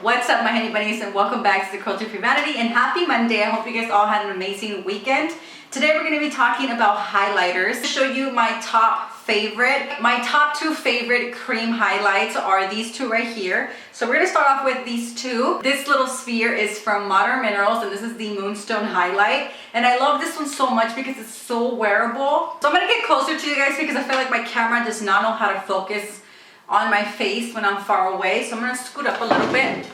What's up, my honey bunnies, and welcome back to the Cruelty Free Vanity, and happy Monday. I hope you guys all had an amazing weekend. Today we're going to be talking about highlighters. To show you my top two favorite cream highlights are these two right here. So we're going to start off with these two. This little sphere is from Modern Minerals, and this is the Moonstone highlight. And I love this one so much because it's so wearable. So I'm going to get closer to you guys because I feel like my camera does not know how to focus on my face when I'm far away. So I'm going to scoot up a little bit.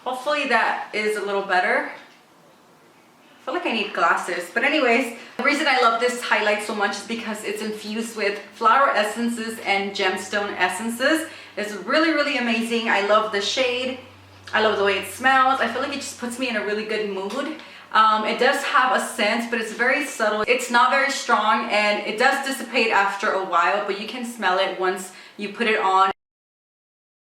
Hopefully that is a little better. I feel like I need glasses. But anyways, the reason I love this highlight so much is because it's infused with flower essences and gemstone essences. It's really, really amazing. I love the shade. I love the way it smells. I feel like it just puts me in a really good mood. It does have a scent, but it's very subtle. It's not very strong, and it does dissipate after a while, but you can smell it once you put it on.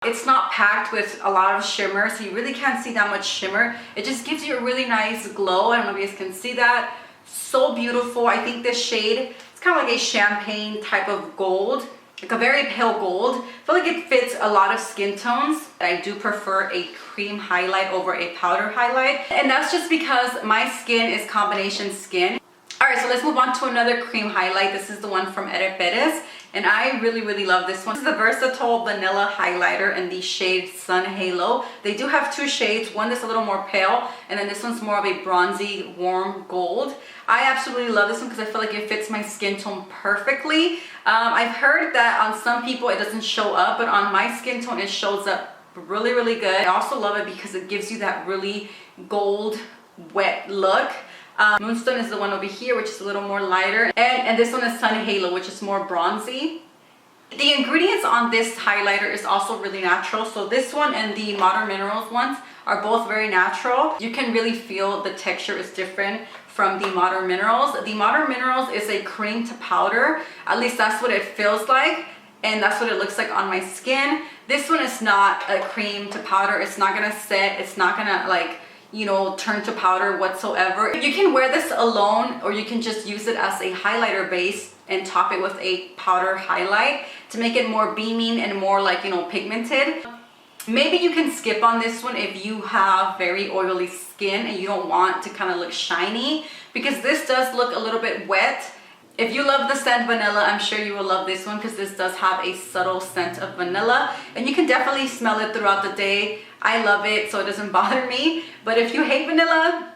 It's not packed with a lot of shimmer, so you really can't see that much shimmer. It just gives you a really nice glow. I don't know if you guys can see that. So beautiful. I think this shade, it's kind of like a champagne type of gold, like a very pale gold. I feel like it fits a lot of skin tones. I do prefer a cream highlight over a powder highlight, and that's just because my skin is combination skin. Alright, so let's move on to another cream highlight. This is the one from Edipetz, and I really love this one. This is the Versatile Vanilla Highlighter in the shade Sun Halo. They do have two shades, one that's a little more pale, and then this one's more of a bronzy, warm gold. I absolutely love this one because I feel like it fits my skin tone perfectly. I've heard that on some people it doesn't show up, but on my skin tone it shows up really good. I also love it because it gives you that really gold, wet look. Moonstone is the one over here, which is a little more lighter, and this one is Sun Halo, which is more bronzy. The ingredients on this highlighter is also really natural. So this one and the Modern Minerals ones are both very natural. You can really feel the texture is different from the Modern Minerals. The Modern Minerals is a cream to powder. At least that's what it feels like, and that's what it looks like on my skin. This one is not a cream to powder. It's not gonna set. It's not gonna, like, you know, turn to powder whatsoever. You can wear this alone, or you can just use it as a highlighter base and top it with a powder highlight to make it more beaming and more, like, you know, pigmented. Maybe you can skip on this one if you have very oily skin and you don't want to kind of look shiny, because this does look a little bit wet. If you love the scent vanilla, I'm sure you will love this one because this does have a subtle scent of vanilla, and you can definitely smell it throughout the day. I love it, so it doesn't bother me. But if you hate vanilla,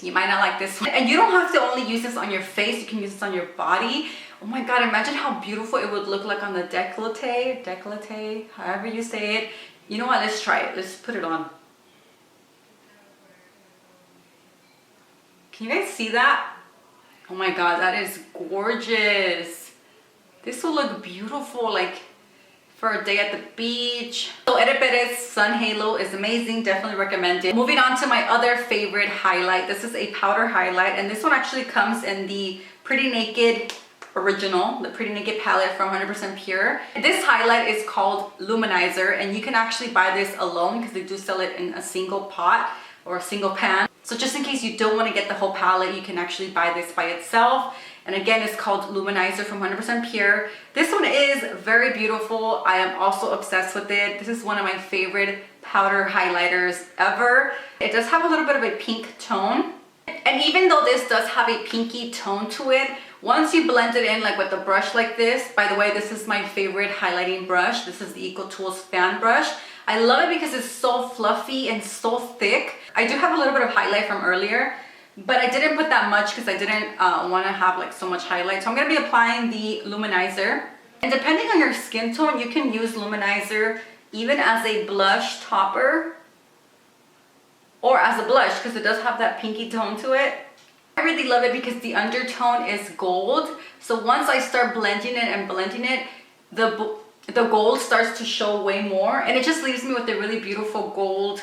you might not like this one. And you don't have to only use this on your face. You can use this on your body. Oh my God, imagine how beautiful it would look like on the décolleté, however you say it. You know what, let's try it. Let's put it on. Can you guys see that? Oh my God, that is gorgeous. This will look beautiful, like, for a day at the beach. So Edipetz Sun Halo is amazing, definitely recommend it. Moving on to my other favorite highlight. This is a powder highlight, and this one actually comes in the Pretty Naked original, the Pretty Naked palette from 100% Pure. This highlight is called Luminizer, and you can actually buy this alone because they do sell it in a single pot or a single pan. So just in case you don't want to get the whole palette, you can actually buy this by itself. And again, it's called Luminizer from 100% Pure. This one is very beautiful. I am also obsessed with it. This is one of my favorite powder highlighters ever. It does have a little bit of a pink tone. And even though this does have a pinky tone to it, once you blend it in, like with a brush like this, by the way, this is my favorite highlighting brush. This is the EcoTools fan brush. I love it because it's so fluffy and so thick. I do have a little bit of highlight from earlier, but I didn't put that much because I didn't want to have like so much highlight. So I'm going to be applying the Luminizer. And depending on your skin tone, you can use Luminizer even as a blush topper or as a blush because it does have that pinky tone to it. I really love it because the undertone is gold. So once I start blending it, the gold starts to show way more, and it just leaves me with a really beautiful gold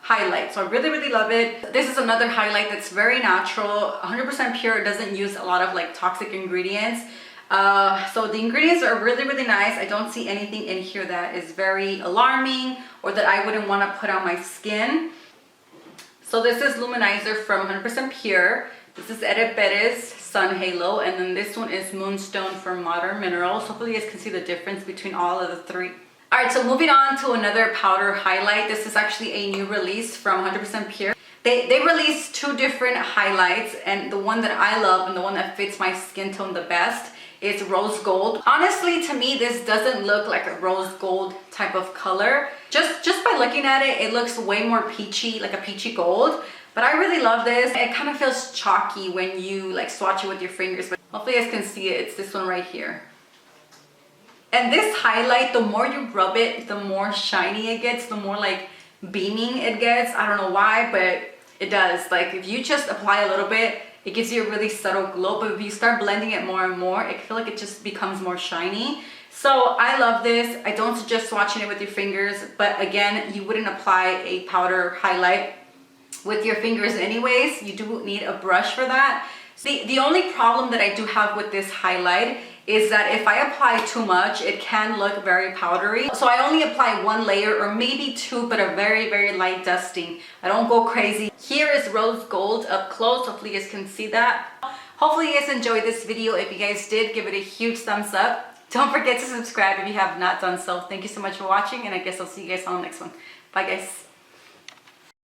highlight. So I really love it. This is another highlight that's very natural, 100% pure. It doesn't use a lot of like toxic ingredients. So the ingredients are really nice. I don't see anything in here that is very alarming or that I wouldn't want to put on my skin. So this is Luminizer from 100% Pure. This is Edipetz Sun Halo, and then this one is Moonstone from Modern Minerals. Hopefully you guys can see the difference between all of the three All right, so moving on to another powder highlight. This is actually a new release from 100% Pure. They released 2 different highlights, and the one that I love and the one that fits my skin tone the best is rose gold. Honestly, to me, this doesn't look like a rose gold type of color. Just by looking at it, it looks way more peachy, like a peachy gold. But I really love this. It kind of feels chalky when you like swatch it with your fingers. But hopefully you guys can see it. It's this one right here. And this highlight, the more you rub it, the more shiny it gets, the more like beaming it gets. I don't know why, but it does. Like if you just apply a little bit, it gives you a really subtle glow. But if you start blending it more and more, I feel like it just becomes more shiny. So I love this. I don't suggest swatching it with your fingers, but again, you wouldn't apply a powder highlight with your fingers anyways. You do need a brush for that. The only problem that I do have with this highlight is that if I apply too much, it can look very powdery. So I only apply 1 layer or maybe 2, but a very, very light dusting. I don't go crazy. Here is rose gold up close. Hopefully you guys can see that. Hopefully you guys enjoyed this video. If you guys did, give it a huge thumbs up. Don't forget to subscribe if you have not done so. Thank you so much for watching, and I guess I'll see you guys on the next one. Bye guys.